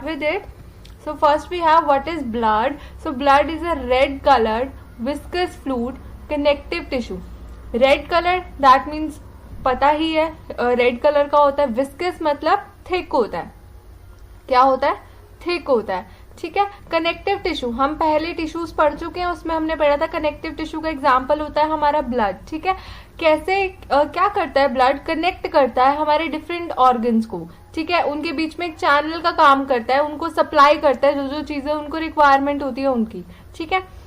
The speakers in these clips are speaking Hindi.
with it. So first we have what is blood. So blood is a red colored viscous fluid connective tissue. Red color that means पता ही है रेड कलर का होता है. विस्कस मतलब थिक होता है. क्या होता है? थिक होता है. ठीक है. कनेक्टिव टिश्यू हम पहले टिश्यूज पढ़ चुके हैं, उसमें हमने पढ़ा था कनेक्टिव टिश्यू का एग्जांपल होता है हमारा ब्लड. ठीक है. कैसे क्या करता है ब्लड? कनेक्ट करता है हमारे डिफरेंट ऑर्गन्स को. ठीक है. उनके बीच में एक चैनल का काम करता है, उनको सप्लाई करता है जो जो चीजें उनको रिक्वायरमेंट होती है उनकी. ठीक है.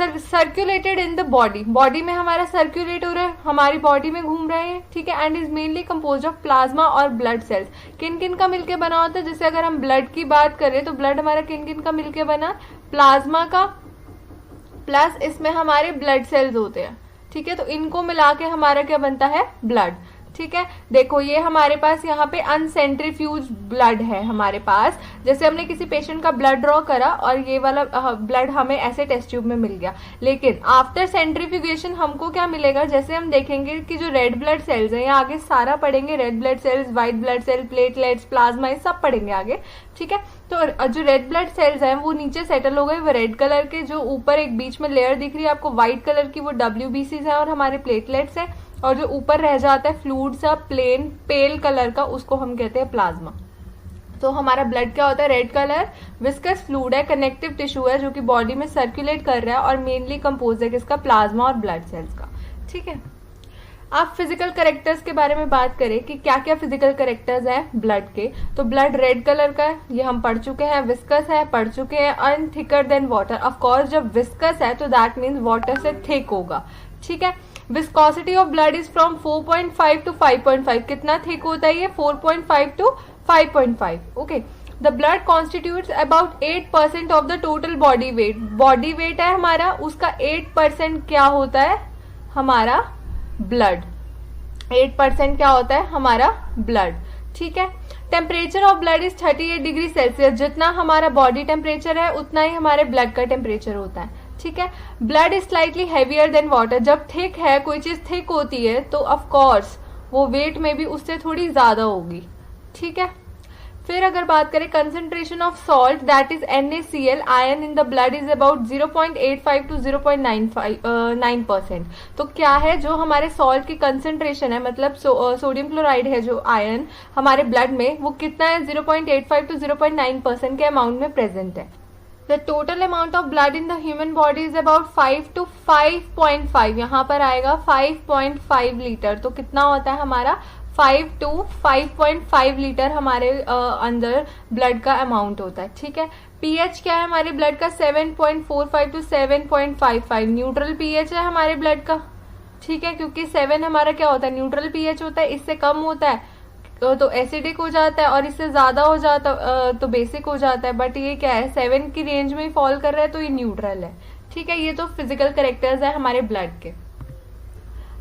Circulated in the body. Body में हमारा सर्क्यूलेट हो रहा है, हमारी बॉडी में घूम रहे हैं. ठीक है. And is mainly compose of plasma और ब्लड सेल्स. किन किन का मिलके बना होता है? जैसे अगर हम ब्लड की बात करें तो ब्लड हमारा किन किन का मिलके बना? प्लाज्मा का प्लस इसमें हमारे ब्लड सेल्स होते हैं. ठीक है. तो इनको मिला के हमारा क्या बनता है? ब्लड. ठीक है. देखो ये हमारे पास यहाँ पे अनसेंट्रीफ्यूज ब्लड है हमारे पास. जैसे हमने किसी पेशेंट का ब्लड ड्रॉ करा और ये वाला ब्लड हमें ऐसे टेस्ट ट्यूब में मिल गया. लेकिन आफ्टर सेंट्रीफ्यूगेशन हमको क्या मिलेगा? जैसे हम देखेंगे कि जो रेड ब्लड सेल्स है, यहाँ आगे सारा पढ़ेंगे, red blood cells, white blood cell, platelets, plasma, ये सब पढ़ेंगे आगे. ठीक है. तो जो रेड ब्लड सेल्स हैं वो नीचे सेटल हो गए, वो रेड कलर के. जो ऊपर एक बीच में लेयर दिख रही है आपको व्हाइट कलर की, वो WBCs है और हमारे प्लेटलेट्स है. और जो ऊपर रह जाता है फ्लूइड सा प्लेन पेल कलर का, उसको हम कहते हैं प्लाज्मा. तो हमारा ब्लड क्या होता है? रेड कलर विस्कस फ्लूइड है, कनेक्टिव टिश्यू है जो कि बॉडी में सर्कुलेट कर रहा है और मेनली कंपोज है किसका? प्लाज्मा और ब्लड सेल्स का. ठीक है. आप फिजिकल कैरेक्टर्स के बारे में बात करें कि क्या क्या फिजिकल कैरेक्टर्स हैं ब्लड के, तो ब्लड रेड कलर का है, ये हम पढ़ चुके हैं. विस्कस है, पढ़ चुके हैं. An thicker than water. Of course जब विस्कस है तो दैट मीन्स वाटर से थिक होगा. ठीक है. Viscosity of blood is from 4.5 to 5.5. कितना थिक होता है ये? 4.5 to 5.5. Okay. The blood constitutes about 8% of the total body weight. Body weight है हमारा, उसका 8% क्या होता है? हमारा ब्लड. 8% क्या होता है? हमारा ब्लड. ठीक है. Temperature of blood is 38 degree Celsius. जितना हमारा बॉडी टेम्परेचर है उतना ही हमारे ब्लड का टेम्परेचर होता है. ठीक है. Blood is slightly heavier than water. जब थिक है, कोई चीज थिक होती है तो ऑफ कोर्स वो वेट में भी उससे थोड़ी ज्यादा होगी. ठीक है. फिर अगर बात करें concentration of salt that is NaCl ion in the blood is about 0.85 to 0.9%. तो क्या है जो हमारे सॉल्ट की कंसेंट्रेशन है, मतलब सोडियम क्लोराइड है जो आयन हमारे ब्लड में, वो कितना है? 0.85 to 0.9% के अमाउंट में प्रेजेंट है. The total amount of blood in the human body is about 5 to 5.5. यहाँ पर आएगा 5.5 लीटर. तो कितना होता है हमारा? 5 to 5.5 लीटर हमारे अंदर ब्लड का अमाउंट होता है. ठीक है. pH क्या है हमारे ब्लड का? 7.45 to 7.55. न्यूट्रल pH है हमारे ब्लड का. ठीक है. क्योंकि 7 हमारा क्या होता है? न्यूट्रल pH होता है. इससे कम होता है तो एसिडिक हो जाता है और इससे ज्यादा हो जाता तो बेसिक हो जाता है. बट ये क्या है? 7 की रेंज में फॉल कर रहा है तो ये न्यूट्रल है. ठीक है. ये तो फिजिकल कैरेक्टर्स है हमारे ब्लड के.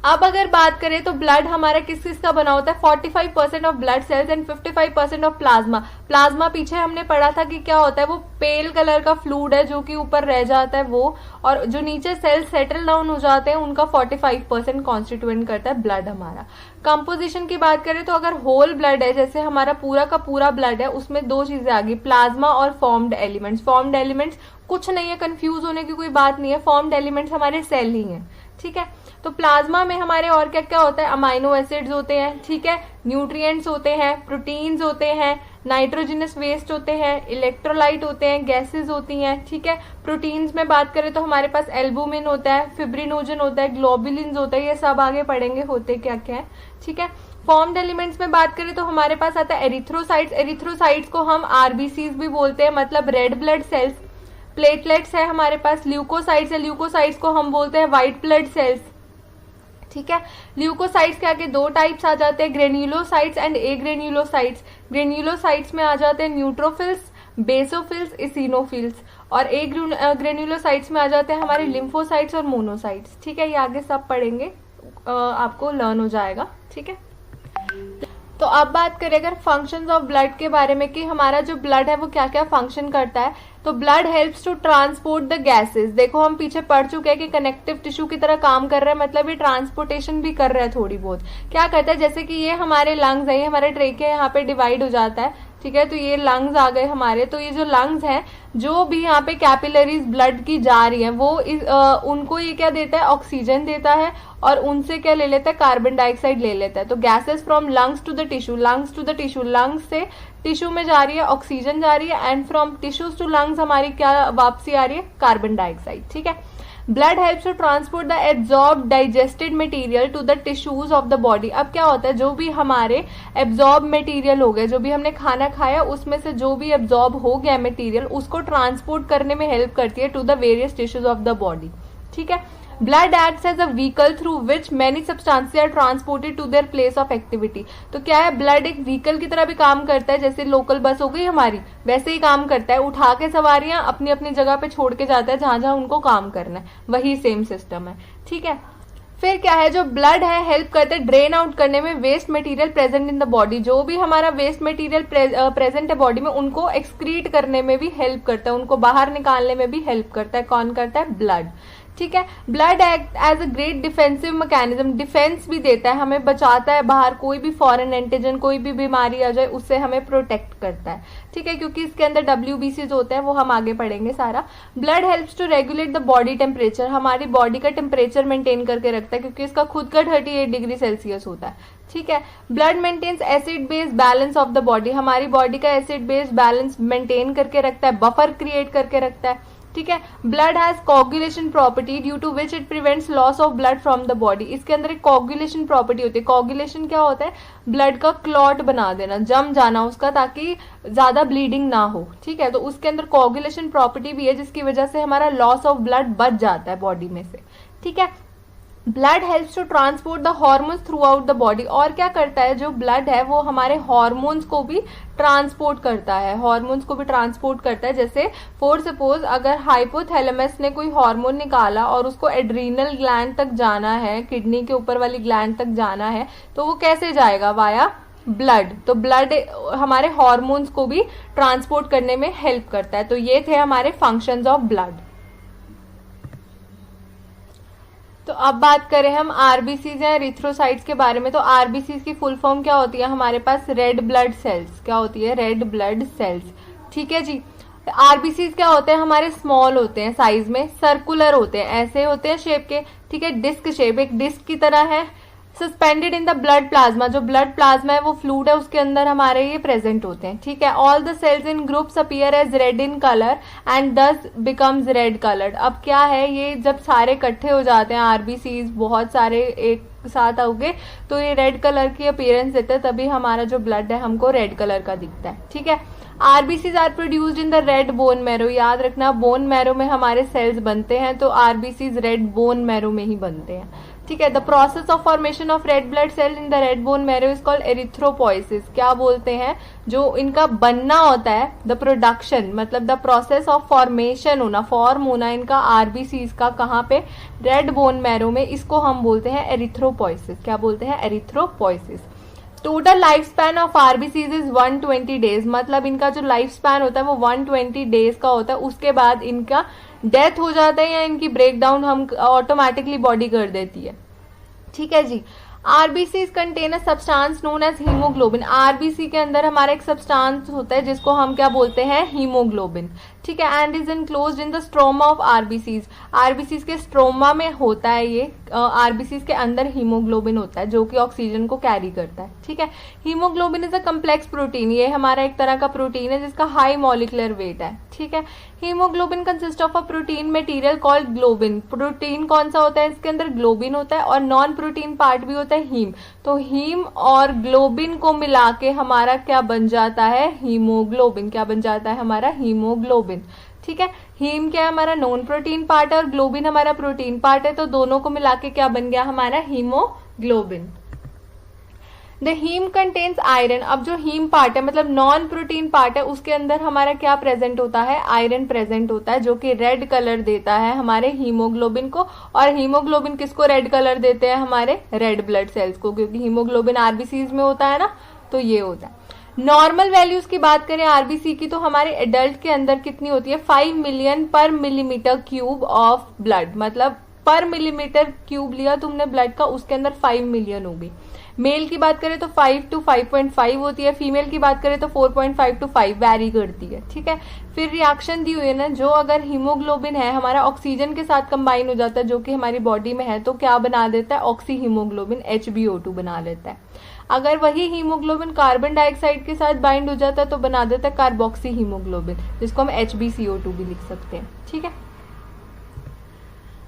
अब अगर बात करें तो ब्लड हमारा किस किस का बना होता है? 45% of blood cells and 55% of plasma. Plasma पीछे हमने पढ़ा था कि क्या होता है? वो पेल कलर का फ्लूइड है जो कि ऊपर रह जाता है वो, और जो नीचे सेल्स सेटल डाउन हो जाते हैं उनका 45% कॉन्स्टिट्यूएंट करता है ब्लड हमारा. कंपोजिशन की बात करें तो अगर होल ब्लड है, जैसे हमारा पूरा का पूरा ब्लड है, उसमें दो चीजें आ गई, प्लाज्मा और फॉर्म्ड एलिमेंट्स. फॉर्म्ड एलिमेंट्स कुछ नहीं है, कंफ्यूज होने की कोई बात नहीं है. फॉर्म्ड एलिमेंट्स हमारे सेल ही हैं. ठीक है. तो प्लाज्मा में हमारे और क्या क्या होता है? अमाइनो एसिड्स होते हैं. ठीक है. न्यूट्रिएंट्स होते हैं, प्रोटीन्स होते हैं, नाइट्रोजनस वेस्ट होते हैं, इलेक्ट्रोलाइट होते हैं, गैसेस होती हैं. ठीक है. प्रोटीन्स में बात करें तो हमारे पास एल्बुमिन होता है, फिब्रिनोजन होता है, ग्लोबुलिन्स होता है. ये सब आगे पढ़ेंगे होते क्या क्या है. ठीक है. फॉर्म्ड एलिमेंट्स में बात करें तो हमारे पास आता है एरिथ्रोसाइट्स. एरिथ्रोसाइट्स को हम RBCs भी बोलते हैं, मतलब रेड ब्लड सेल्स. प्लेटलेट्स है हमारे पास. ल्यूकोसाइट्स है, ल्यूकोसाइट्स को हम बोलते हैं व्हाइट ब्लड सेल्स. ठीक है. ल्यूकोसाइट्स के आगे दो टाइप्स आ जाते हैं, ग्रेन्युलोसाइट्स एंड एग्रेन्युलोसाइट्स. ग्रेन्युलोसाइट्स में आ जाते हैं न्यूट्रोफिल्स, बेसोफिल्स, इसिनोफिल्स. और ग्रेन्युलोसाइट्स में आ जाते हैं हमारे लिम्फोसाइट्स और मोनोसाइट्स. ठीक है. ये आगे सब पढ़ेंगे, आपको लर्न हो जाएगा. ठीक है. तो अब बात करें अगर फंक्शंस ऑफ ब्लड के बारे में कि हमारा जो ब्लड है वो क्या क्या फंक्शन करता है, तो blood helps to transport the gases. देखो हम पीछे पढ़ चुके हैं कि कनेक्टिव टिश्यू की तरह काम कर रहा है, मतलब ये ट्रांसपोर्टेशन भी कर रहा है थोड़ी बहुत. क्या करता है? जैसे कि ये हमारे लंग्स है, ये हमारा ट्रेकिया यहाँ पे डिवाइड हो जाता है, ठीक है, तो ये लंग्स आ गए हमारे। तो ये जो लंग्स हैं, जो भी यहाँ पे कैपिलरीज ब्लड की जा रही है वो उनको ये क्या देता है, ऑक्सीजन देता है, और उनसे क्या ले लेता है, कार्बन डाइऑक्साइड ले लेता है। तो gases from lungs to the tissue, lungs to the tissue, lungs से टिश्यू में जा रही है, ऑक्सीजन जा रही है, and from tissues to lungs हमारी क्या वापसी आ रही है, कार्बन डाइऑक्साइड। ठीक है, blood helps to transport the absorb digested material to the tissues of the body. अब क्या होता है, जो भी हमारे एब्जॉर्ब मटेरियल हो गए, जो भी हमने खाना खाया उसमें से जो भी एब्जॉर्ब हो गया मटेरियल, उसको ट्रांसपोर्ट करने में हेल्प करती है to the various tissues of the body. ठीक है, blood acts as a vehicle through which many substances are transported to their place of activity. तो क्या है, ब्लड एक व्हीकल की तरह भी काम करता है, जैसे लोकल बस हो गई हमारी, वैसे ही काम करता है, उठा के सवारियां अपनी अपनी जगह पे छोड़ के जाता है जहां जहां उनको काम करना है, वही सेम सिस्टम है। ठीक है, फिर क्या है, जो ब्लड है हेल्प करते हैं ड्रेन आउट करने में waste material present in the body. जो भी हमारा वेस्ट मटेरियल प्रेजेंट है बॉडी में, उनको एक्सक्रीट करने में भी हेल्प करता है, उनको बाहर निकालने में भी हेल्प करता है। कौन करता है, ब्लड। ठीक है, blood act as a great defensive mechanism, defence भी देता है, हमें बचाता है, बाहर कोई भी फॉरेन एंटीजन, कोई भी बीमारी आ जाए उससे हमें प्रोटेक्ट करता है। ठीक है, क्योंकि इसके अंदर WBCs होते हैं, वो हम आगे पढ़ेंगे सारा। Blood helps to regulate the body temperature, हमारी बॉडी का टेम्परेचर मेंटेन करके रखता है, क्योंकि इसका खुद का 38 डिग्री सेल्सियस होता है। ठीक है, blood maintains acid base balance of the body, हमारी बॉडी का एसिड बेस बैलेंस मेंटेन करके रखता है, बफर क्रिएट करके रखता है। ठीक है, blood has coagulation property due to which it prevents loss of blood from the body. इसके अंदर एक कोगुलेशन प्रॉपर्टी होती है। कोगुलेशन क्या होता है, ब्लड का क्लॉट बना देना, जम जाना उसका, ताकि ज्यादा ब्लीडिंग ना हो। ठीक है, तो उसके अंदर कोगुलेशन प्रॉपर्टी भी है, जिसकी वजह से हमारा लॉस ऑफ ब्लड बच जाता है बॉडी में से। ठीक है, blood helps to transport the hormones throughout the body. और क्या करता है, जो ब्लड है वो हमारे हॉर्मोन्स को भी ट्रांसपोर्ट करता है, हॉर्मोन्स को भी ट्रांसपोर्ट करता है। जैसे फॉर सपोज अगर हाइपोथैलेमस ने कोई हार्मोन निकाला और उसको एड्रीनल ग्लैंड तक जाना है, किडनी के ऊपर वाली ग्लैंड तक जाना है, तो वो कैसे जाएगा, वाया ब्लड। तो ब्लड हमारे हॉर्मोन्स को भी ट्रांसपोर्ट करने में हेल्प करता है। तो ये थे हमारे फंक्शंस ऑफ ब्लड। तो अब बात करें हम आरबीसीज या एरिथ्रोसाइट्स के बारे में। तो आरबीसीज की फुल फॉर्म क्या होती है, हमारे पास रेड ब्लड सेल्स। क्या होती है, रेड ब्लड सेल्स। ठीक है जी, आरबीसीज क्या होते हैं, हमारे स्मॉल होते हैं साइज में, सर्कुलर होते हैं, ऐसे होते हैं शेप के। ठीक है, डिस्क शेप, एक डिस्क की तरह है। Suspended in the blood plasma, जो ब्लड प्लाज्मा है वो फ्लूइड है, उसके अंदर हमारे ये प्रेजेंट होते हैं। ठीक है, all the cells in groups appear as red in colour and thus becomes red coloured. अब क्या है, ये जब सारे इकट्ठे हो जाते हैं आरबीसीज, बहुत सारे एक साथ आओगे, तो ये रेड कलर की अपीयरेंस देते हैं, तभी हमारा जो ब्लड है हमको रेड कलर का दिखता है। ठीक है, RBCs are produced in the red bone marrow. याद रखना, बोन मैरो में हमारे सेल्स बनते हैं, तो आरबीसीज रेड बोन मैरो में ही बनते हैं। ठीक है, the process of formation of red blood cell in the red bone marrow is called erythropoiesis. क्या बोलते हैं, जो इनका बनना होता है, द प्रोडक्शन मतलब द प्रोसेस ऑफ फॉर्मेशन होना, फॉर्म होना इनका आरबीसीज का, कहाँ पे, रेड बोन मैरो में, इसको हम बोलते हैं एरिथ्रोपोइसिस। क्या बोलते हैं, erythropoiesis. Total life span of RBCs is 120 days, मतलब इनका जो लाइफ स्पैन होता है वो 120 डेज का होता है। उसके बाद इनका डेथ हो जाता है या इनकी ब्रेकडाउन हम ऑटोमेटिकली बॉडी कर देती है। ठीक है जी, RBCs contain a substance known as haemoglobin. RBC के अंदर हमारा एक सब्सटेंस होता है जिसको हम क्या बोलते हैं, हीमोग्लोबिन। ठीक है, and is enclosed in the stroma of RBCs. RBCs के स्ट्रोमा में होता है ये, आरबीसीज के अंदर हीमोग्लोबिन होता है जो कि ऑक्सीजन को कैरी करता है। ठीक है, haemoglobin is a complex protein, ये हमारा एक तरह का प्रोटीन है जिसका हाई मॉलिक्यूलर वेट है। ठीक है, haemoglobin consist of a protein material called globin. Protein कौन सा होता है, इसके अंदर ग्लोबिन होता है, और नॉन प्रोटीन पार्ट भी होता है हीम। तो हीम और ग्लोबिन को मिला के हमारा क्या बन जाता है, हीमोग्लोबिन। क्या बन जाता है हमारा, हीमोग्लोबिन। ठीक है, हीम क्या है, हमारा नॉन प्रोटीन पार्ट है, और ग्लोबिन हमारा प्रोटीन पार्ट है, तो दोनों को मिला के क्या बन गया हमारा, haemoglobin. The haem contains iron. अब जो हीम पार्ट है मतलब नॉन प्रोटीन पार्ट है, उसके अंदर हमारा क्या प्रेजेंट होता है, आयरन प्रेजेंट होता है, जो कि रेड कलर देता है हमारे हीमोग्लोबिन को। और हीमोग्लोबिन किसको रेड कलर देते हैं, हमारे रेड ब्लड सेल्स को, क्योंकि हीमोग्लोबिन आरबीसीज में होता है ना, तो ये होता है। नॉर्मल वैल्यूज की बात करें आरबीसी की, तो हमारे एडल्ट के अंदर कितनी होती है, 5 मिलियन पर मिलीमीटर क्यूब ऑफ ब्लड। मतलब पर मिलीमीटर क्यूब लिया तुमने ब्लड का, उसके अंदर 5 मिलियन होगी। मेल की बात करें तो 5 to 5.5 होती है, फीमेल की बात करें तो 4.5 to 5 वैरी करती है, ठीक है। फिर रिएक्शन दी हुई है ना, जो अगर हीमोग्लोबिन है हमारा ऑक्सीजन के साथ कंबाइन हो जाता है जो कि हमारी बॉडी में है, तो क्या बना देता है, ऑक्सी हीमोग्लोबिन HbO2 बना लेता है। अगर वही हीमोग्लोबिन कार्बन डाइऑक्साइड के साथ बाइंड हो जाता है तो बना देता है कार्बोक्सी हीमोग्लोबिन, जिसको हम HbCO2 भी लिख सकते हैं, ठीक है।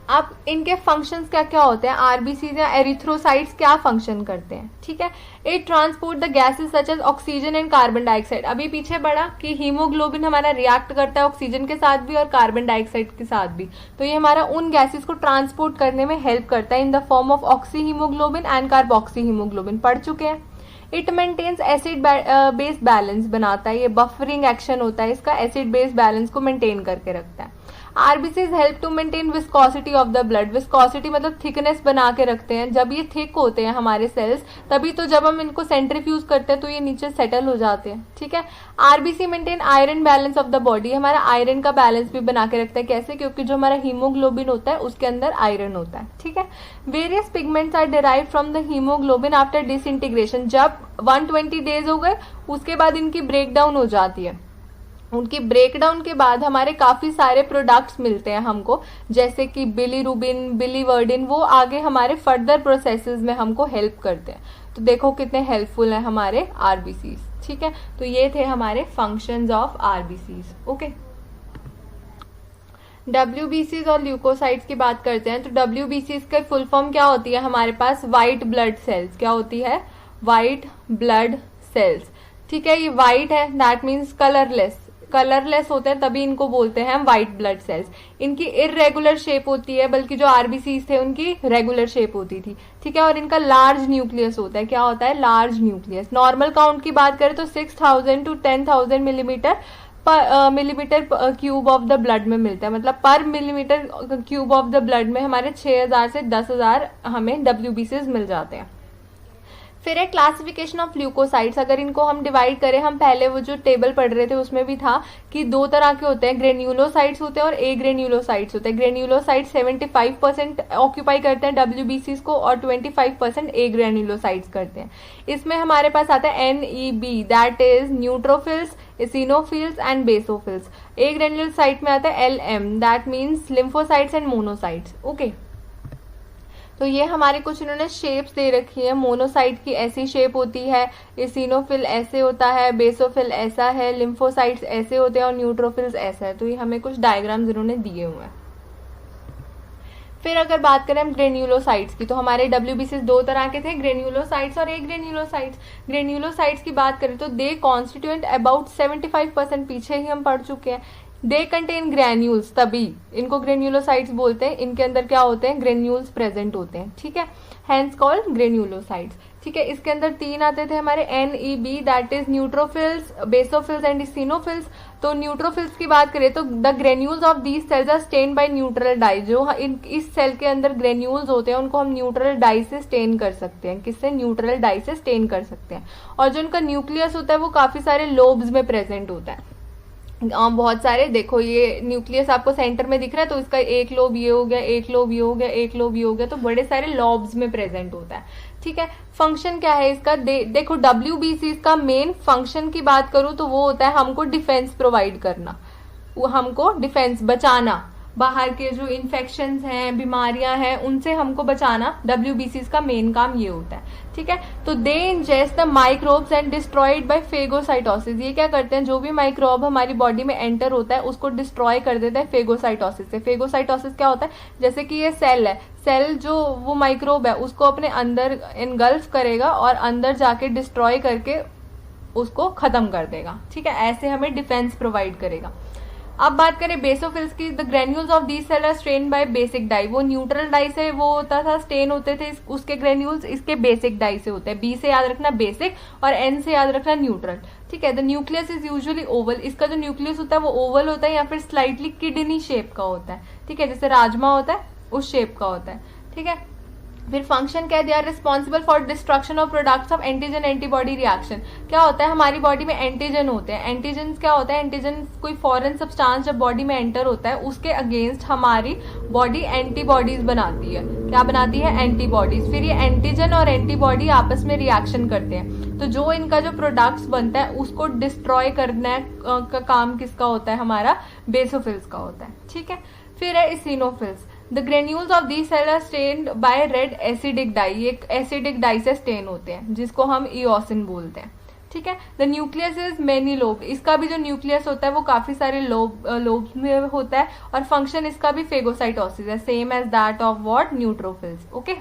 अब इनके फंक्शंस क्या क्या होते हैं, आरबीसीज या एरिथ्रोसाइट्स क्या फंक्शन करते हैं, ठीक है। It transport the gases such as oxygen and carbon dioxide. अभी पीछे बढ़ा कि हीमोग्लोबिन हमारा रिएक्ट करता है ऑक्सीजन के साथ भी और कार्बन डाइऑक्साइड के साथ भी, तो ये हमारा उन गैसेस को ट्रांसपोर्ट करने में हेल्प करता है in the form of oxyhaemoglobin and carboxyhaemoglobin, पढ़ चुके हैं। It maintains acid base balance बनाता है, ये बफरिंग एक्शन होता है इसका, एसिड बेस बैलेंस को मेंटेन करके रखता है। RBCs help to maintain viscosity of the blood, viscosity मतलब थिकनेस बना के रखते हैं। जब ये थिक होते हैं हमारे सेल्स, तभी तो जब हम इनको सेंट्रीफ्यूज करते हैं तो ये नीचे सेटल हो जाते हैं, ठीक है। RBC maintain iron balance of the body, हमारा आयरन का बैलेंस भी बना के रखता है, कैसे, क्योंकि जो हमारा हीमोग्लोबिन होता है उसके अंदर आयरन होता है, ठीक है। Various pigments are derived from the haemoglobin after disintegration, जब 120 डेज हो गए उसके बाद इनकी ब्रेकडाउन हो जाती है। उनकी ब्रेकडाउन के बाद हमारे काफी सारे प्रोडक्ट्स मिलते हैं हमको, जैसे कि बिलीरुबिन, बिलीवर्डिन, वो आगे हमारे फर्दर प्रोसेसेस में हमको हेल्प करते हैं। तो देखो कितने हेल्पफुल है हमारे आरबीसीज, ठीक है। तो ये थे हमारे फंक्शंस ऑफ आरबीसीज, ओके। डब्ल्यूबीसीज और ल्यूकोसाइट्स की बात करते हैं, तो डब्ल्यूबीसीज का फुल फॉर्म क्या होती है हमारे पास, व्हाइट ब्लड सेल्स। क्या होती है, व्हाइट ब्लड सेल्स, ठीक है। ये व्हाइट है, दैट मीन्स कलरलेस होते हैं, तभी इनको बोलते हैं व्हाइट ब्लड सेल्स। इनकी इररेगुलर शेप होती है, बल्कि जो आरबीसीज थे उनकी रेगुलर शेप होती थी, ठीक है। और इनका लार्ज न्यूक्लियस होता है, क्या होता है, लार्ज न्यूक्लियस। नॉर्मल काउंट की बात करें तो 6000 to 10,000 millimetre cube of the blood में मिलता है, मतलब पर millimetre cube of the blood में हमारे 6000 से 10,000 हमें डब्ल्यूबीसीज मिल जाते हैं। फिर है क्लासिफिकेशन ऑफ ल्यूकोसाइट्स। अगर इनको हम डिवाइड करें, हम पहले वो जो टेबल पढ़ रहे थे उसमें भी था कि दो तरह के होते हैं, ग्रेन्यूलोसाइट्स होते हैं और ए ग्रेन्यूलोसाइट्स होते हैं। ग्रेन्यूलोसाइट्स 75% ऑक्यूपाई करते हैं डब्ल्यूबीसीज को और 25% ए ग्रेन्यूलोसाइट्स करते हैं। इसमें हमारे पास आता है NEB, that is neutrophils, इसिनोफिल्स and basophils. A granulocyte में आता है LM, that means lymphocytes and monocytes, okay. तो ये हमारे कुछ इन्होंने शेप्स दे रखी है। मोनोसाइट की ऐसी शेप होती है, इसिनोफिल ऐसे होता है, बेसोफिल ऐसा है, लिम्फोसाइट्स ऐसे होते हैं और न्यूट्रोफिल्स ऐसा है। तो ये हमें कुछ डायग्राम्स इन्होंने दिए हुए हैं। फिर अगर बात करें हम ग्रेन्यूलोसाइट्स की, तो हमारे डब्ल्यूबीसीज दो तरह के थे, ग्रेन्यूलोसाइट्स और ए ग्रेन्यूलोसाइट्स। ग्रेन्यूलोसाइट्स की बात करें तो दे कॉन्स्टिट्यूएंट अबाउट 75%, पीछे ही हम पढ़ चुके हैं। दे कंटेन ग्रेन्यूल्स, तभी इनको ग्रेन्यूलोसाइट्स बोलते हैं। इनके अंदर क्या होते हैं, ग्रेन्यूल्स प्रेजेंट होते हैं, ठीक है, हैंस कॉल्ड ग्रेन्यूलोसाइट्स, ठीक है। इसके अंदर तीन आते थे हमारे NEB, that is neutrophils, basophils and eosinophils. तो न्यूट्रोफिल्स की बात करें तो the granules of these cells are stain by neutral dye. जो इस सेल के अंदर ग्रेन्यूल्स होते हैं उनको हम न्यूट्रल डाई से स्टेन कर सकते हैं। किससे, न्यूट्रल डाई से स्टेन कर सकते हैं। और जो उनका न्यूक्लियस होता है वो काफी सारे लोब्स में प्रेजेंट होता है, बहुत सारे। देखो ये न्यूक्लियस आपको सेंटर में दिख रहा है, तो इसका एक लोब ये हो गया, एक लोब ये हो गया, एक लोब ये हो गया, तो बड़े सारे लॉब्स में प्रेजेंट होता है, ठीक है। फंक्शन क्या है इसका, देखो डब्ल्यूबीसी का मेन फंक्शन की बात करूं तो वो होता है हमको डिफेंस प्रोवाइड करना, वो हमको डिफेंस बचाना, बाहर के जो इन्फेक्शंस हैं, बीमारियां हैं, उनसे हमको बचाना। डब्ल्यूबीसीज का मेन काम ये होता है, ठीक है। तो they ingest the microbes and destroyed by phagocytosis. ये क्या करते हैं, जो भी माइक्रोब हमारी बॉडी में एंटर होता है उसको डिस्ट्रॉय कर देता है फेगोसाइटोसिस से। फेगोसाइटोसिस क्या होता है, जैसे कि ये सेल है, सेल जो वो माइक्रोब है उसको अपने अंदर इनगल्फ करेगा और अंदर जाके डिस्ट्रॉय करके उसको खत्म कर देगा, ठीक है। ऐसे हमें डिफेंस प्रोवाइड करेगा। अब बात करें बेसोफिल्स की, the granules of these cell are stain by basic dye. वो न्यूट्रल डाई से वो होता था, स्टेन होते थे उसके ग्रेन्यूल्स, इसके बेसिक डाई से होते हैं। बी से याद रखना बेसिक और N से याद रखना न्यूट्रल, ठीक है। The nucleus is usually Oval. इसका जो न्यूक्लियस होता है वो ओवल होता है या फिर स्लाइटली किडनी शेप का होता है, ठीक है, जैसे राजमा होता है उस शेप का होता है, ठीक है। फिर फंक्शन क्या है, they are responsible for destruction of products of antigen antibody reaction. क्या होता है, हमारी बॉडी में एंटीजन होते हैं। एंटीजन क्या होता है, एंटीजन कोई फॉरेन सब्सटेंस जब बॉडी में एंटर होता है उसके अगेंस्ट हमारी बॉडी एंटीबॉडीज बनाती है, क्या बनाती है, एंटीबॉडीज। फिर ये एंटीजन और एंटीबॉडी आपस में रिएक्शन करते हैं, तो जो इनका जो प्रोडक्ट्स बनता है उसको डिस्ट्रॉय करने का काम किसका होता है, हमारा बेसोफिल्स का होता है। ठीक है, फिर है eosinophils. The granules of these cell are stained by red acidic dye, ये एसिडिक डाई से स्टेन होते हैं जिसको हम इओसिन बोलते हैं। ठीक है, the nucleus is many lobe, इसका भी जो न्यूक्लियस होता है वो काफी सारे लोब्स में होता है, और फंक्शन इसका भी फेगोसाइटोसिस है, same as that of what, neutrophils. Okay,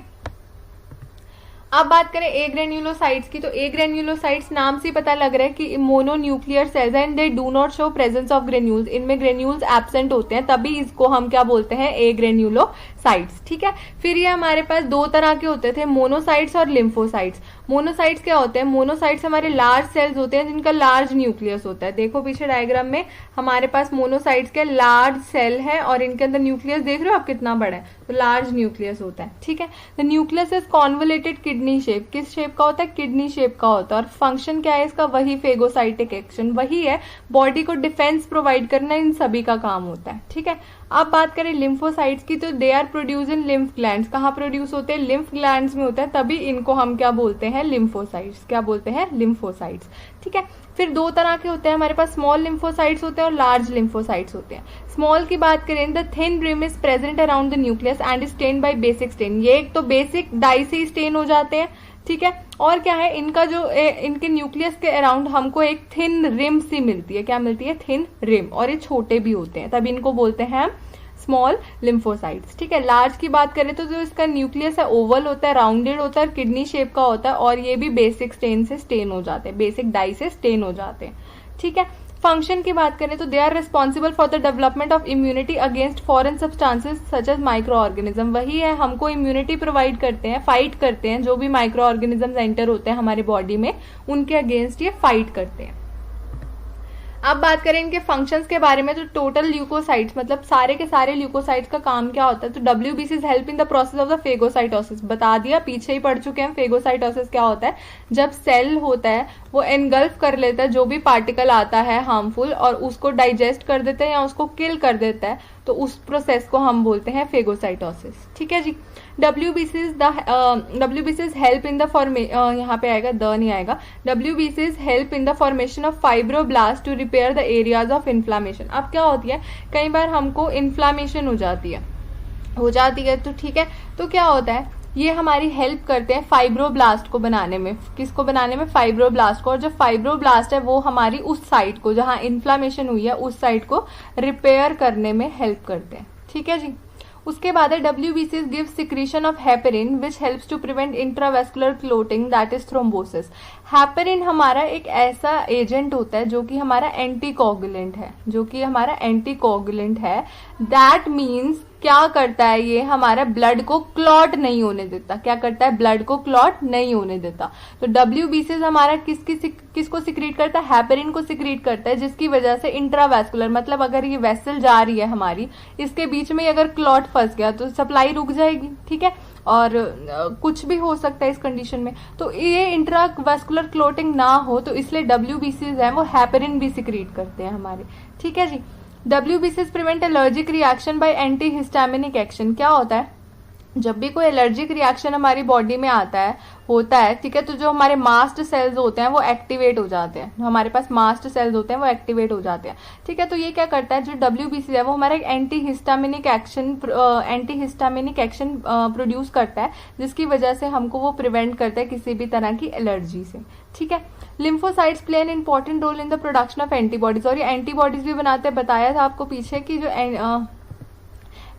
अब बात करें ए ग्रेन्युलोसाइट्स की, तो ए ग्रेन्युलोसाइट्स नाम से पता लग रहा है कि mononuclear cells and they do not show presence of granules, इनमें ग्रेन्यूल्स एब्सेंट होते हैं, तभी इसको हम क्या बोलते हैं, ए ग्रेन्युलोसाइट्स। ठीक है, फिर ये हमारे पास दो तरह के होते थे, मोनोसाइट्स और लिम्फोसाइट्स। मोनोसाइट्स क्या होते हैं, मोनोसाइट्स हमारे लार्ज सेल्स होते हैं जिनका लार्ज न्यूक्लियस होता है। देखो पीछे डायग्राम में हमारे पास मोनोसाइट्स के लार्ज सेल है और इनके अंदर न्यूक्लियस देख रहे हो आप कितना बड़ा है, तो लार्ज न्यूक्लियस होता है। ठीक है, the nucleus is convoluted kidney shape, किस शेप का होता है, किडनी शेप का होता है, और फंक्शन क्या है इसका, वही फेगोसाइटिक एक्शन, वही है बॉडी को डिफेंस प्रोवाइड करना, इन सभी का काम होता है। ठीक है, अब बात करें लिम्फोसाइट्स की, तो they are produce in lymph glands, कहाँ प्रोड्यूस होते हैं, लिम्फ ग्लैंड्स में होता है, तभी इनको हम क्या बोलते हैं, लिम्फोसाइट्स। क्या बोलते हैं, लिम्फोसाइट्स। ठीक है, फिर दो तरह के होते हैं हमारे पास, स्मॉल लिम्फोसाइट्स होते हैं और लार्ज लिम्फोसाइट्स होते हैं। स्मॉल की बात करें, the thin rim is present around the nucleus and stain by basic stain, ये एक तो बेसिक डाई से स्टेन हो जाते हैं। ठीक है, और क्या है, इनका जो इनके न्यूक्लियस के अराउंड हमको एक थिन रिम सी मिलती है, क्या मिलती है, थिन रिम, और ये छोटे भी होते हैं, तभी इनको बोलते हैं स्मॉल लिम्फोसाइट्स। ठीक है, लार्ज की बात करें तो जो इसका न्यूक्लियस है ओवल होता है, राउंडेड होता है, किडनी शेप का होता है, और ये भी बेसिक स्टेन से स्टेन हो जाते हैं, बेसिक डाई से स्टेन हो जाते हैं। ठीक है, फंक्शन की बात करें तो they are responsible for the development of immunity against foreign substances such as microorganism, वही है हमको इम्यूनिटी प्रोवाइड करते हैं, फाइट करते हैं, जो भी माइक्रो ऑर्गेनिज्म एंटर होते हैं हमारी बॉडी में उनके अगेंस्ट ये फाइट करते हैं। अब बात करें इनके फंक्शंस के बारे में, तो टोटल ल्यूकोसाइट्स मतलब सारे के सारे ल्यूकोसाइट्स का काम क्या होता है, तो WBCs help in the process of the phagocytosis, बता दिया, पीछे ही पढ़ चुके हैं। फेगोसाइटोसिस क्या होता है, जब सेल होता है वो एनगल्फ कर लेता है जो भी पार्टिकल आता है हार्मफुल, और उसको डाइजेस्ट कर देता है या उसको किल कर देता है, तो उस प्रोसेस को हम बोलते हैं फेगोसाइटोसिस। ठीक है जी, WBCs हेल्प इन द यहाँ पे आएगा, द नहीं आएगा, WBCs help in the formation of fibroblast to repair the areas of inflammation. अब क्या होती है, कई बार हमको इन्फ्लामेशन हो जाती है, तो ठीक है, तो क्या होता है, ये हमारी हेल्प करते हैं फाइब्रोब्लास्ट को बनाने में, किसको बनाने में, फाइब्रोब्लास्ट को, और जो फाइब्रोब्लास्ट है वो हमारी उस साइट को जहां इन्फ्लामेशन हुई है उस साइट को रिपेयर करने में हेल्प करते हैं। ठीक है जी, उसके बाद है WBCs give secretion of heparin which helps to prevent intravascular clotting that is thrombosis. Heparin हमारा एक ऐसा एजेंट होता है जो कि हमारा एंटीकोगुलेंट है, दैट मीन्स क्या करता है, ये हमारा ब्लड को क्लॉट नहीं होने देता। क्या करता है, ब्लड को क्लॉट नहीं होने देता। तो WBCs हमारा किसको सिक्रीट करता है, हेपेरिन को सिक्रीट करता है, जिसकी वजह से इंट्रावेस्कुलर मतलब अगर ये वेसल जा रही है हमारी, इसके बीच में अगर क्लॉट फंस गया तो सप्लाई रुक जाएगी। ठीक है, और कुछ भी हो सकता है इस कंडीशन में, तो ये इंट्रावेस्कुलर क्लोटिंग ना हो, तो इसलिए WBCs है वो हेपेरिन भी सिक्रीट करते हैं हमारे। ठीक है जी, WBCs prevent allergic reaction by antihistaminic action. क्या होता है, जब भी कोई एलर्जिक रिएक्शन हमारी बॉडी में होता है, ठीक है, तो जो हमारे मास्ट सेल्स होते हैं वो एक्टिवेट हो जाते हैं, हमारे पास मास्ट सेल्स होते हैं वो एक्टिवेट हो जाते हैं। ठीक है, तो ये क्या करता है, जो WBC है वो हमारा एक एंटीहिस्टामिनिक एक्शन प्रोड्यूस करता है, जिसकी वजह से हमको वो प्रिवेंट करता है किसी भी तरह की एलर्जी से। ठीक है, lymphocytes play an important role in the production of antibodies, और ये एंटीबॉडीज भी बनाते हैं। बताया था आपको पीछे कि जो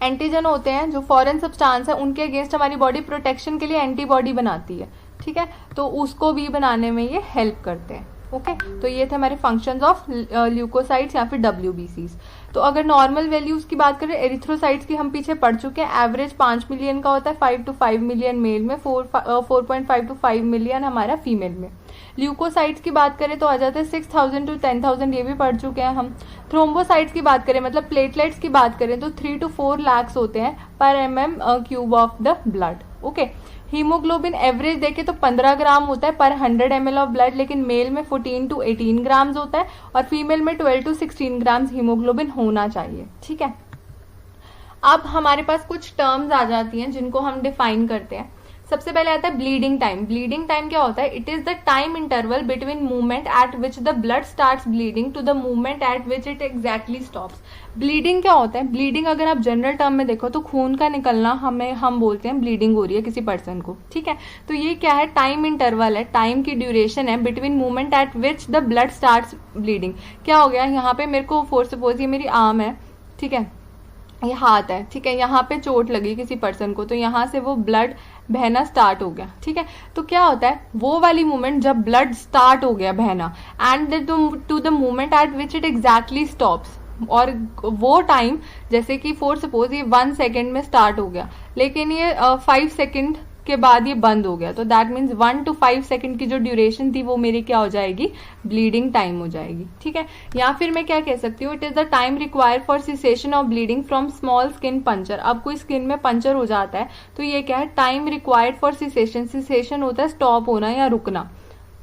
एंटीजन होते हैं, जो फॉरेन सब्सटेंस है, उनके अगेंस्ट हमारी बॉडी प्रोटेक्शन के लिए एंटीबॉडी बनाती है। ठीक है, तो उसको भी बनाने में ये हेल्प करते हैं। ओके, तो ये थे हमारे फंक्शंस ऑफ ल्यूकोसाइट्स या फिर WBCs। तो अगर नॉर्मल वैल्यूज की बात करें, एरिथ्रोसाइट्स की हम पीछे पढ़ चुके हैं, एवरेज 5 मिलियन का होता है, 5 to 5 मिलियन मेल में, 4.5 to 5 मिलियन हमारा फीमेल में। ल्यूकोसाइट्स की बात करें तो आ जाते हैं 6,000 to 10,000, ये भी पढ़ चुके हैं हम। थ्रोम्बोसाइट्स की बात करें मतलब प्लेटलेट्स की बात करें तो 3 to 4 lakhs होते हैं पर mm³ of the blood. Okay, haemoglobin average देखें तो 15 ग्राम होता है पर 100 ml ऑफ ब्लड, लेकिन मेल में 14 to 18 ग्राम्स होता है और फीमेल में 12 to 16 ग्राम्स हीमोग्लोबिन होना चाहिए। ठीक है, अब हमारे पास कुछ टर्म्स आ जाती हैं जिनको हम डिफाइन करते हैं। सबसे पहले आता है ब्लीडिंग टाइम। ब्लीडिंग टाइम क्या होता है? It is the time interval between movement at which the blood starts bleeding to the movement at which it exactly stops. Bleeding क्या होता है? ब्लीडिंग अगर आप जनरल टर्म में देखो तो खून का निकलना हम बोलते हैं ब्लीडिंग हो रही है किसी पर्सन को, ठीक है। तो ये क्या है? टाइम इंटरवल है, टाइम की ड्यूरेशन है between movement at which the blood starts bleeding. क्या हो गया? यहाँ पे मेरे को फॉर सपोज ये मेरी आर्म है, ठीक है, ये हाथ है, ठीक है, यहाँ पे चोट लगी किसी पर्सन को, तो यहाँ से वो ब्लड बहना स्टार्ट हो गया, ठीक है। तो क्या होता है? वो वाली मूवमेंट जब ब्लड स्टार्ट हो गया बहना and to the movement at which it exactly stops, और वो टाइम जैसे कि फॉर सपोज ये 1 सेकेंड में स्टार्ट हो गया लेकिन ये 5 सेकेंड के बाद ये बंद हो गया, तो दैट मीन्स 1 to 5 सेकंड की जो ड्यूरेशन थी वो मेरी क्या हो जाएगी? ब्लीडिंग टाइम हो जाएगी, ठीक है। या फिर मैं क्या कह सकती हूँ? It is the time required for cessation of bleeding from small skin puncture. अब कोई स्किन में पंचर हो जाता है तो ये क्या है? Time required for cessation. Cessation होता है स्टॉप होना या रुकना,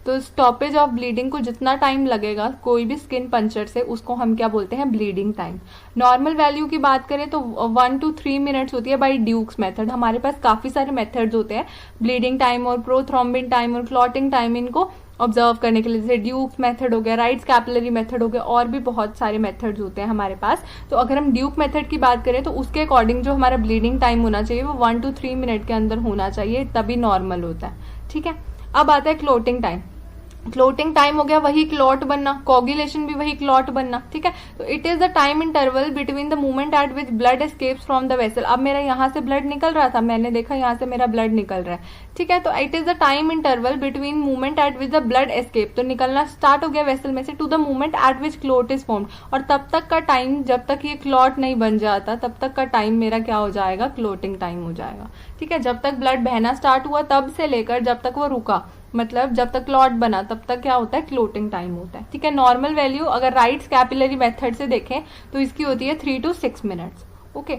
तो स्टॉपेज ऑफ ब्लीडिंग को जितना टाइम लगेगा कोई भी स्किन पंचर से, उसको हम क्या बोलते हैं? Bleeding time. नॉर्मल वैल्यू की बात करें तो 1 to 3 मिनट्स होती है बाय ड्यूक्स मेथड। हमारे पास काफी सारे मेथड्स होते हैं ब्लीडिंग टाइम और प्रोथ्रोम्बिन टाइम और क्लॉटिंग टाइम इनको ऑब्जर्व करने के लिए, जैसे ड्यूक मेथड हो गया, राइट्स कैपिलरी मेथड हो गया, और भी बहुत सारे मेथड्स होते हैं हमारे पास। तो अगर हम ड्यूक मेथड की बात करें तो उसके अकॉर्डिंग जो हमारा ब्लीडिंग टाइम होना चाहिए वो 1 to 3 मिनट के अंदर होना चाहिए, तभी नॉर्मल होता है, ठीक है। अब आता है क्लोटिंग टाइम। क्लोटिंग टाइम हो गया वही क्लॉट बनना, कोगुलेशन भी वही क्लॉट बनना, ठीक है। तो it is the time interval between the movement at which blood escapes from the vessel. अब मेरा यहाँ से ब्लड निकल रहा था, मैंने देखा यहाँ से मेरा ब्लड निकल रहा है, ठीक है। तो it is the time interval between movement at which the blood escape, तो निकलना स्टार्ट हो गया वेसल में से, to the movement at which clot is formed, और तब तक का टाइम जब तक ये क्लॉट नहीं बन जाता तब तक का टाइम मेरा क्या हो जाएगा? क्लोटिंग टाइम हो जाएगा, ठीक है। जब तक ब्लड बहना स्टार्ट हुआ तब से लेकर जब तक वो रुका, मतलब जब तक क्लॉट बना तब तक क्या होता है? क्लोटिंग टाइम होता है, ठीक है। नॉर्मल वैल्यू अगर राइट्स कैपिलरी मेथड से देखें तो इसकी होती है 3 to 6 मिनट्स, ओके।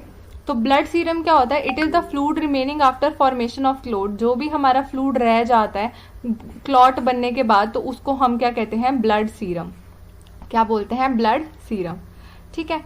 तो ब्लड सीरम क्या होता है? It is the fluid remaining after formation of clot. जो भी हमारा फ्लूइड रह जाता है क्लॉट बनने के बाद तो उसको हम क्या कहते हैं? Blood serum. क्या बोलते हैं? ब्लड सीरम, ठीक है।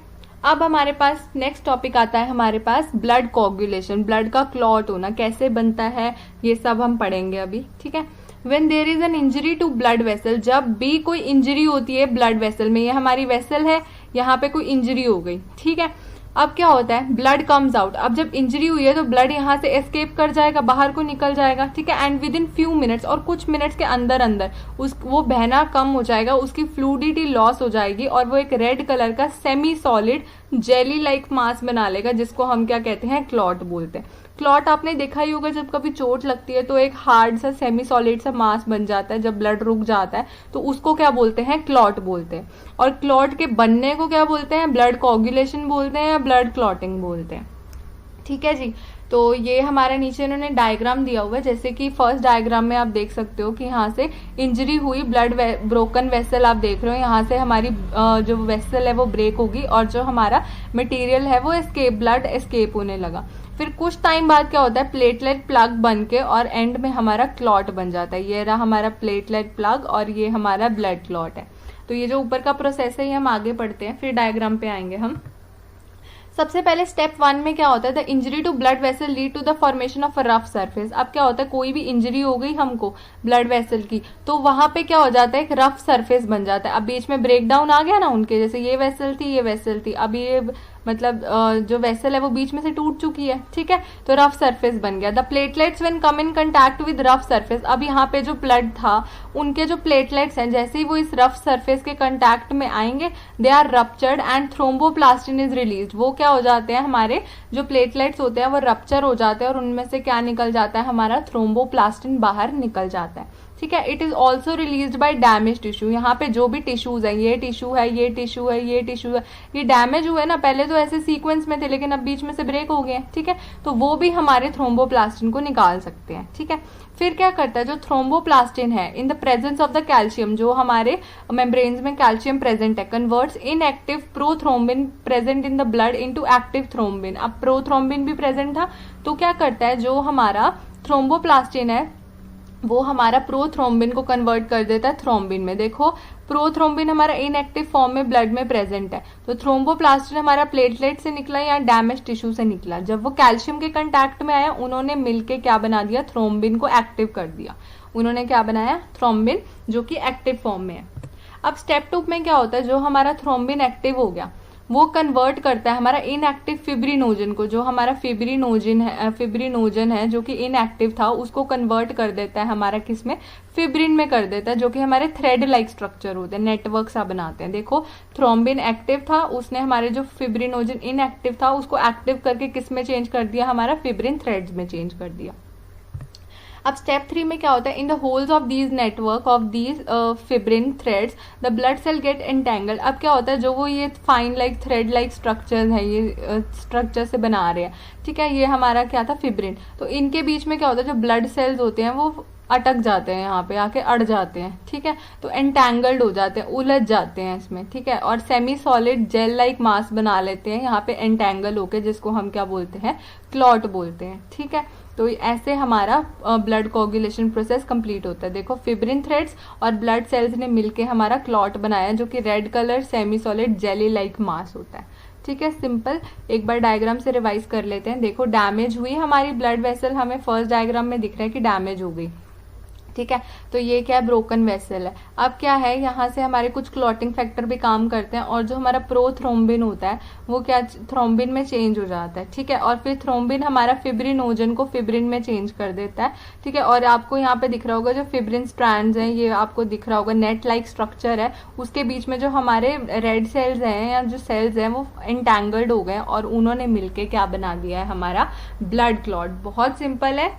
अब हमारे पास नेक्स्ट टॉपिक आता है हमारे पास ब्लड कोगुलेशन। ब्लड का क्लॉट होना कैसे बनता है ये सब हम पढ़ेंगे अभी, ठीक है। When there is an injury to blood vessel, जब भी कोई इंजरी होती है ब्लड वेसल में, ये हमारी वेसल है, यहाँ पे कोई इंजरी हो गई, ठीक है। अब क्या होता है? Blood comes out. अब जब इंजरी हुई है तो ब्लड यहाँ से एस्केप कर जाएगा, बाहर को निकल जाएगा, ठीक है। And with in few minutes, और कुछ मिनट्स के अंदर अंदर वो बहना कम हो जाएगा, उसकी फ्लूइडिटी लॉस हो जाएगी और वो एक रेड कलर का semi solid jelly like mass बना लेगा, जिसको हम क्या कहते हैं? क्लॉट बोलते हैं। क्लॉट आपने देखा ही होगा, जब कभी चोट लगती है तो एक हार्ड सा सेमी सॉलिड सा मास बन जाता है जब ब्लड रुक जाता है, तो उसको क्या बोलते हैं? क्लॉट बोलते हैं। और क्लॉट के बनने को क्या बोलते हैं? ब्लड कोगुलेशन बोलते हैं या ब्लड क्लॉटिंग बोलते हैं, ठीक है जी। तो ये हमारे नीचे इन्होंने डायग्राम दिया हुआ है, जैसे कि फर्स्ट डायग्राम में आप देख सकते हो कि यहाँ से इंजरी हुई, ब्लड ब्रोकन वेसल आप देख रहे हो, यहाँ से हमारी जो वेसल है वो ब्रेक होगी और जो हमारा मटेरियल है वो ब्लड एस्केप होने लगा। फिर कुछ टाइम बाद क्या होता है? प्लेटलेट प्लग बन के और एंड में हमारा क्लॉट बन जाता है। ये रहा हमारा प्लेटलेट प्लग और ये हमारा ब्लड क्लॉट है। तो ये जो ऊपर का प्रोसेस है ये हम आगे पढ़ते हैं, फिर डायग्राम पे आएंगे हम। सबसे पहले स्टेप 1 में क्या होता है? The injury to blood vessel lead to the formation of a rough surface. अब क्या होता है? कोई भी इंजरी हो गई हमको ब्लड वेसल की, तो वहां पे क्या हो जाता है? एक रफ सरफेस बन जाता है। अब बीच में ब्रेकडाउन आ गया ना उनके, जैसे ये वेसल थी, ये वेसल थी, अब ये मतलब जो वेसल है वो बीच में से टूट चुकी है, ठीक है, तो रफ सरफेस बन गया। The platelets when come in contact with rough surface, अब यहाँ पे जो ब्लड था उनके जो प्लेटलेट्स हैं जैसे ही वो इस रफ सरफेस के कंटैक्ट में आएंगे, they are ruptured and thromboplastin is released. वो क्या हो जाते हैं? हमारे जो प्लेटलेट्स होते हैं वो रप्चर हो जाते हैं और उनमें से क्या निकल जाता है? हमारा थ्रोम्बोप्लास्टिन बाहर निकल जाता है, ठीक है। It is also released by damage tissue. यहाँ पे जो भी टिश्यूज है, ये टिश्यू है, ये टिश्यू है, ये टिश्यू है, ये डैमेज हुए ना, पहले तो ऐसे सीक्वेंस में थे लेकिन अब बीच में से ब्रेक हो गए हैं, ठीक है, तो वो भी हमारे थ्रोम्बोप्लास्टिन को निकाल सकते हैं, ठीक है। फिर क्या करता है? जो थ्रोम्बोप्लास्टिन है in the presence of the calcium, जो हमारे मेम्ब्रेन्स में कैल्शियम प्रेजेंट है, converts inactive prothrombin present in the blood into active thrombin. अब प्रोथ्रोम्बिन भी प्रेजेंट था तो क्या करता है? जो हमारा थ्रोम्बोप्लास्टिन है वो हमारा प्रोथ्रोम्बिन को कन्वर्ट कर देता है थ्रोम्बिन में। देखो प्रोथ्रोम्बिन हमारा इनएक्टिव फॉर्म में ब्लड में प्रेजेंट है, तो थ्रोम्बोप्लास्टिन हमारा प्लेटलेट से निकला या डैमेज टिश्यू से निकला। जब वो कैल्शियम के कंटैक्ट में आया, उन्होंने मिलके क्या बना दिया, थ्रोम्बिन को एक्टिव कर दिया। उन्होंने क्या बनाया, थ्रोम्बिन, जो कि एक्टिव फॉर्म में है। अब स्टेप 2 में क्या होता है, जो हमारा थ्रोम्बिन एक्टिव हो गया वो कन्वर्ट करता है हमारा इनएक्टिव फिब्रिनोजन को। जो हमारा फिब्रिनोजन है जो कि इनएक्टिव था, उसको कन्वर्ट कर देता है हमारा किसमें, फिब्रिन में कर देता है, जो कि हमारे थ्रेड लाइक स्ट्रक्चर होते हैं, नेटवर्क सा बनाते हैं। देखो थ्रोम्बिन एक्टिव था, उसने हमारे जो फिब्रिनोजन इनएक्टिव था उसको एक्टिव करके किस में चेंज कर दिया, हमारा फिब्रिन थ्रेड्स में चेंज कर दिया। अब स्टेप 3 में क्या होता है, in the holes of these network of these fibrin threads the blood cell get entangled. अब क्या होता है, जो वो ये fine like thread like structures है, ये स्ट्रक्चर से बना रहे हैं, ठीक है, ये हमारा क्या था, फिब्रिन। तो इनके बीच में क्या होता है, जो ब्लड सेल्स होते हैं वो अटक जाते हैं, यहाँ पे आके अड़ जाते हैं, ठीक है, तो एंटेंगल्ड हो जाते हैं, उलझ जाते हैं इसमें, ठीक है, और semi solid gel like mass बना लेते हैं यहाँ पे एंटेंगल होके, जिसको हम क्या बोलते हैं, क्लॉट बोलते हैं, ठीक है। तो ऐसे हमारा ब्लड कोगुलेशन प्रोसेस कंप्लीट होता है। देखो फिब्रिन थ्रेड्स और ब्लड सेल्स ने मिलके हमारा क्लॉट बनाया, जो कि red colour semi solid jelly like mass होता है, ठीक है। सिंपल, एक बार डायग्राम से रिवाइज कर लेते हैं। देखो डैमेज हुई हमारी ब्लड वेसल, हमें फर्स्ट डायग्राम में दिख रहा है कि डैमेज हो गई, ठीक है, तो ये क्या है, ब्रोकन वेसल है। अब क्या है, यहाँ से हमारे कुछ क्लॉटिंग फैक्टर भी काम करते हैं, और जो हमारा प्रोथ्रोम्बिन होता है वो क्या थ्रोम्बिन में चेंज हो जाता है, ठीक है, और फिर थ्रोम्बिन हमारा फिब्रिनोजन को फिब्रिन में चेंज कर देता है, ठीक है। और आपको यहाँ पे दिख रहा होगा जो फिब्रिन स्ट्रैंड्स हैं, ये आपको दिख रहा होगा नेट लाइक स्ट्रक्चर है, उसके बीच में जो हमारे रेड सेल्स हैं या जो सेल्स हैं वो एंटेंगल्ड हो गए, और उन्होंने मिलके क्या बना दिया है, हमारा ब्लड क्लॉट। बहुत सिंपल है,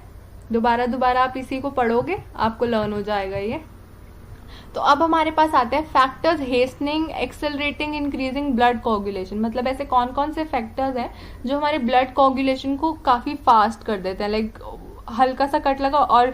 दोबारा आप इसी को पढ़ोगे आपको लर्न हो जाएगा ये। तो अब हमारे पास आते हैं factors hastening, accelerating, increasing blood coagulation. मतलब ऐसे कौन कौन से फैक्टर्स हैं जो हमारे ब्लड कोगुलेशन को काफी फास्ट कर देते हैं। लाइक हल्का सा कट लगा और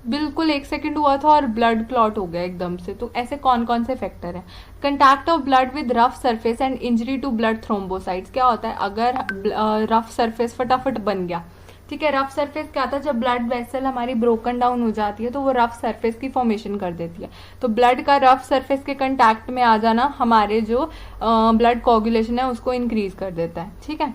बिल्कुल 1 सेकंड हुआ था और ब्लड क्लॉट हो गया एकदम से। तो ऐसे कौन कौन से फैक्टर हैं। Contact of blood with rough surface and injury to blood thrombocytes. क्या होता है, अगर रफ सरफेस फटाफट बन गया, ठीक है, रफ सरफेस क्या होता है, जब ब्लड वेसल हमारी ब्रोकन डाउन हो जाती है तो वो रफ सरफेस की फॉर्मेशन कर देती है। तो ब्लड का रफ सरफेस के कंटैक्ट में आ जाना हमारे जो ब्लड कोगुलेशन है उसको इंक्रीज कर देता है, ठीक है।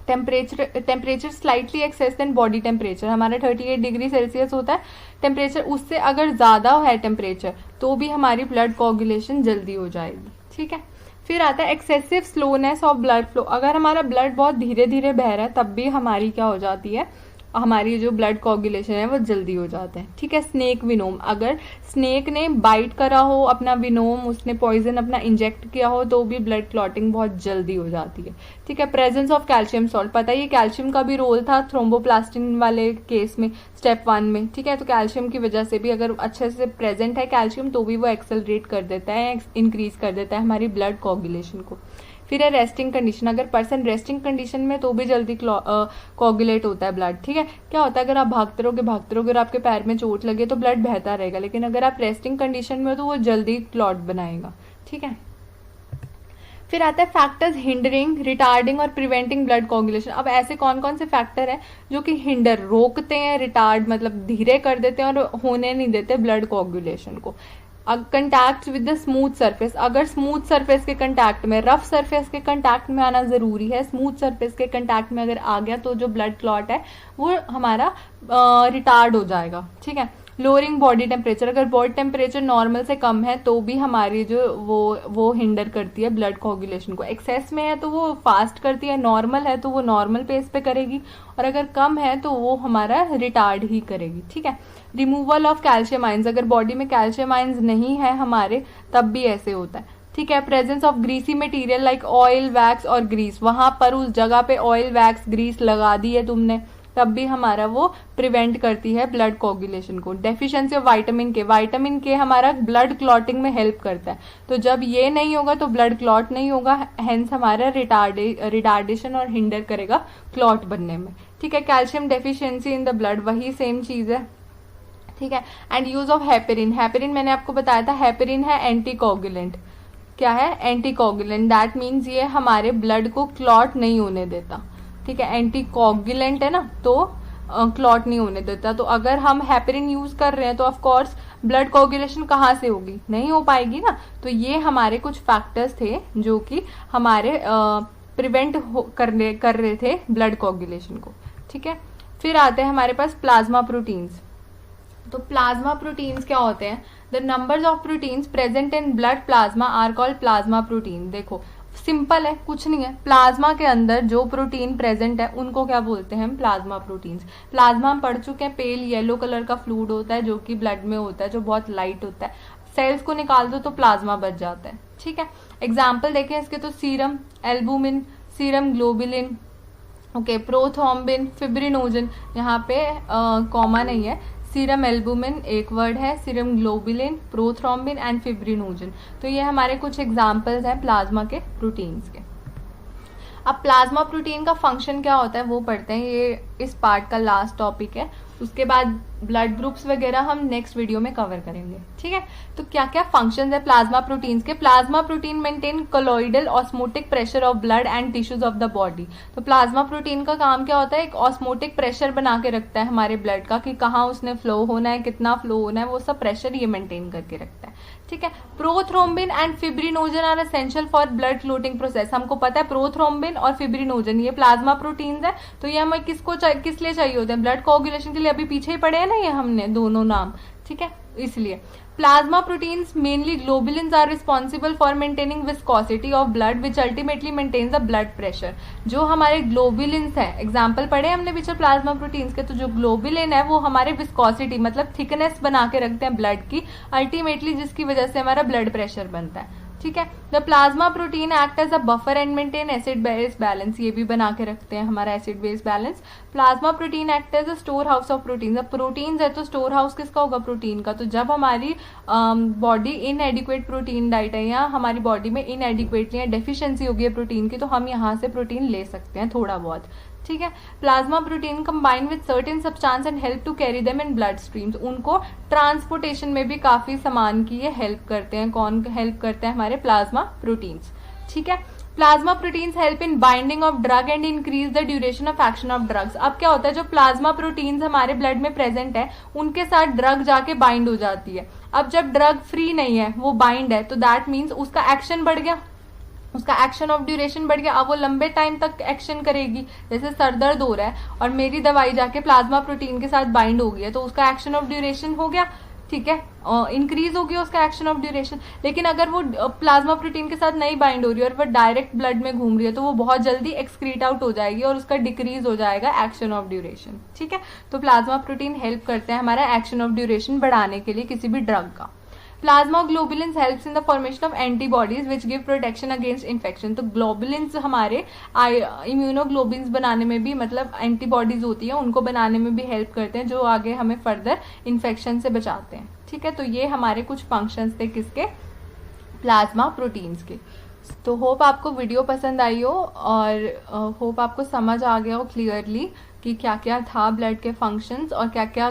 Temperature slightly excess than body temperature, हमारा 38 डिग्री सेल्सियस होता है टेम्परेचर, उससे अगर ज्यादा है टेम्परेचर तो भी हमारी ब्लड कोगुलेशन जल्दी हो जाएगी, ठीक है। फिर आता है excessive slowness of blood flow. अगर हमारा ब्लड बहुत धीरे धीरे बह रहा है तब भी हमारी क्या हो जाती है, हमारी जो ब्लड कोगुलेशन है वो जल्दी हो जाता है, ठीक है। स्नेक विनोम, अगर स्नेक ने बाइट करा हो अपना विनोम, उसने पॉइजन अपना इंजेक्ट किया हो तो भी ब्लड क्लॉटिंग बहुत जल्दी हो जाती है, ठीक है। प्रेजेंस ऑफ कैल्शियम सॉल्ट, पता है ये कैल्शियम का भी रोल था थ्रोम्बोप्लास्टिन वाले केस में स्टेप 1 में, ठीक है। तो कैल्शियम की वजह से भी अगर अच्छे से प्रेजेंट है कैल्शियम तो भी वो एक्सेलरेट कर देता है, इंक्रीज कर देता है हमारी ब्लड कोगुलेशन को। फिर है रेस्टिंग कंडीशन, अगर पर्सन रेस्टिंग कंडीशन में तो भी जल्दी कोगुलेट होता है ब्लड, ठीक है। क्या होता है, अगर आप भागते रहोगे और आपके पैर में चोट लगे तो ब्लड बहता रहेगा, लेकिन अगर आप रेस्टिंग कंडीशन में हो तो वो जल्दी क्लॉट बनाएगा, ठीक है। फिर आता है फैक्टर्स हिंडरिंग, रिटार्डिंग और प्रिवेंटिंग ब्लड कोगुलेशन। अब ऐसे कौन कौन से फैक्टर हैं जो कि हिंडर, रोकते हैं, रिटार्ड मतलब धीरे कर देते हैं और होने नहीं देते ब्लड कोगुलेशन को। Contact with the smooth surface, अगर स्मूथ सरफेस के कंटैक्ट में, रफ सरफेस के कंटैक्ट में आना जरूरी है, स्मूथ सरफेस के कंटैक्ट में अगर आ गया तो जो ब्लड क्लॉट है वो हमारा रिटार्ड हो जाएगा, ठीक है। लोअरिंग बॉडी टेम्परेचर, अगर बॉडी टेम्परेचर नॉर्मल से कम है तो भी हमारी जो वो हिंडर करती है ब्लड कोगुलेशन को। एक्सेस में है तो वो फास्ट करती है, नॉर्मल है तो वो नॉर्मल पेस पे करेगी, और अगर कम है तो वो हमारा रिटार्ड ही करेगी, ठीक है। रिमूवल ऑफ कैल्शियम आयंस, अगर बॉडी में कैल्शियम आयंस नहीं है हमारे तब भी ऐसे होता है, ठीक है। Presence of greasy material like oil, wax और ग्रीस, वहां पर उस जगह पे ऑयल, वैक्स, ग्रीस लगा दी है तुमने तब भी हमारा वो प्रिवेंट करती है ब्लड कोगुलेशन को। डेफिशिएंसी ऑफ विटामिन के, विटामिन के हमारा ब्लड क्लॉटिंग में हेल्प करता है, तो जब ये नहीं होगा तो ब्लड क्लॉट नहीं होगा, हेंस हमारा रिटार्डेशन और हिंडर करेगा क्लॉट बनने में, ठीक है। Calcium deficiency in the blood, वही सेम चीज है, ठीक है। And use of heparin, heparin मैंने आपको बताया था, हेपेरिन है एंटी कोगुलेंट। क्या है, एंटी कोगुलेंट, दैट मीन्स ये हमारे ब्लड को क्लॉट नहीं होने देता, ठीक है। एंटी कोगुलेंट है ना, तो क्लॉट नहीं होने देता। तो अगर हम हेपरिन यूज कर रहे हैं तो ऑफ कोर्स ब्लड कोगुलेशन कहाँ से होगी, नहीं हो पाएगी ना। तो ये हमारे कुछ फैक्टर्स थे जो कि हमारे प्रिवेंट कर रहे थे ब्लड कोगुलेशन को। ठीक है, फिर आते हैं हमारे पास प्लाज्मा प्रोटीन्स। तो प्लाज्मा प्रोटीन्स क्या होते हैं? The numbers of proteins present in blood plasma are called plasma protein. देखो सिंपल है, कुछ नहीं है, प्लाज्मा के अंदर जो प्रोटीन प्रेजेंट है उनको क्या बोलते हैं हम? Plasma proteins. प्लाज्मा हम पढ़ चुके हैं, पेल येलो कलर का फ्लूइड होता है जो कि ब्लड में होता है, जो बहुत लाइट होता है। सेल्स को निकाल दो तो प्लाज्मा बच जाता है। ठीक है, एग्जाम्पल देखें इसके तो serum albumin, serum globulin, okay, prothrombin, fibrinogen, यहाँ पे कॉमा नहीं है। सीरम एल्बुमिन एक वर्ड है, serum globulin, prothrombin and fibrinogen. तो ये हमारे कुछ एग्जाम्पल्स हैं प्लाज्मा के प्रोटीन्स के। अब प्लाज्मा प्रोटीन का फंक्शन क्या होता है वो पढ़ते हैं, ये इस पार्ट का लास्ट टॉपिक है। उसके बाद ब्लड ग्रुप्स वगैरह हम नेक्स्ट वीडियो में कवर करेंगे। ठीक है, तो क्या क्या फंक्शंस है प्लाज्मा प्रोटीन्स के? Plasma protein maintain colloidal osmotic pressure of blood and tissues of the body. तो प्लाज्मा प्रोटीन का काम क्या होता है? एक ऑस्मोटिक प्रेशर बना के रखता है हमारे ब्लड का, कि कहाँ उसने फ्लो होना है, कितना फ्लो होना है, वो सब प्रेशर ये मेंटेन करके रखता है। ठीक है, prothrombin and fibrinogen are essential for blood clotting process. हमको पता है प्रोथ्रोम्बिन और फिब्रिनोजन ये प्लाज्मा प्रोटीन्स है। तो ये हमें किस लिए चाहिए होते हैं? ब्लड कोगुलेशन के लिए। अभी पीछे ही पढ़े हैं ना ये हमने दोनों नाम। ठीक है, इसलिए plasma proteins mainly globulins are responsible for maintaining viscosity of blood which ultimately maintains the blood pressure. जो हमारे ग्लोबुलिन्स है, एग्जाम्पल पढ़े हमने पीछे प्लाज्मा प्रोटीन्स के, तो जो ग्लोबुलिन है वो हमारे विस्कोसिटी मतलब थिकनेस बना के रखते हैं ब्लड की, अल्टीमेटली जिसकी वजह से हमारा ब्लड प्रेशर बनता है। ठीक है, the plasma protein act as a buffer and maintain acid base balance, ये भी बना के रखते हैं हमारा acid base balance. Plasma protein act as a storehouse of protein. जब प्रोटीन्स है तो स्टोर हाउस किसका होगा? प्रोटीन का। तो जब हमारी बॉडी इनएडिक्वेट प्रोटीन डाइट है या हमारी बॉडी में इनएडिक्वेटली या डेफिशिएंसी होगी है प्रोटीन की, तो हम यहाँ से प्रोटीन ले सकते हैं थोड़ा बहुत। ठीक है, plasma protein combine with certain substance and help to carry them in blood streams. उनको ट्रांसपोर्टेशन में भी काफी सामान की ये हेल्प करते हैं। कौन हेल्प करते हैं? हमारे प्लाज्मा प्रोटीन्स। ठीक है, plasma proteins help in binding of drug and increase the duration of action of drugs. अब क्या होता है, जो प्लाज्मा प्रोटीन्स हमारे ब्लड में प्रेजेंट है उनके साथ ड्रग जाके बाइंड हो जाती है। अब जब ड्रग फ्री नहीं है, वो बाइंड है, तो दैट मीन्स उसका एक्शन बढ़ गया, उसका एक्शन ऑफ ड्यूरेशन बढ़ गया। अब वो लंबे टाइम तक एक्शन करेगी। जैसे सर दर्द हो रहा है और मेरी दवाई जाके प्लाज्मा प्रोटीन के साथ बाइंड हो गई है, तो उसका एक्शन ऑफ ड्यूरेशन हो गया। ठीक है, इंक्रीज हो गया उसका एक्शन ऑफ ड्यूरेशन। लेकिन अगर वो प्लाज्मा प्रोटीन के साथ नहीं बाइंड हो रही है और वो डायरेक्ट ब्लड में घूम रही है, तो वो बहुत जल्दी एक्सक्रीट आउट हो जाएगी और उसका डिक्रीज हो जाएगा एक्शन ऑफ ड्यूरेशन। ठीक है, तो प्लाज्मा प्रोटीन हेल्प करते हैं हमारा एक्शन ऑफ ड्यूरेशन बढ़ाने के लिए किसी भी ड्रग का। Plasma globulins helps in the formation of antibodies which give protection against infection. तो ग्लोबुलिन्स हमारे इम्यूनोग्लोबिन्स बनाने में भी, मतलब एंटीबॉडीज होती है उनको बनाने में भी हेल्प करते हैं, जो आगे हमें फर्दर इन्फेक्शन से बचाते हैं। ठीक है, तो ये हमारे कुछ फंक्शंस थे किसके? प्लाज्मा प्रोटीन्स के। तो होप आपको वीडियो पसंद आई हो और होप आपको समझ आ गया हो क्लियरली कि क्या क्या था ब्लड के फंक्शंस और क्या क्या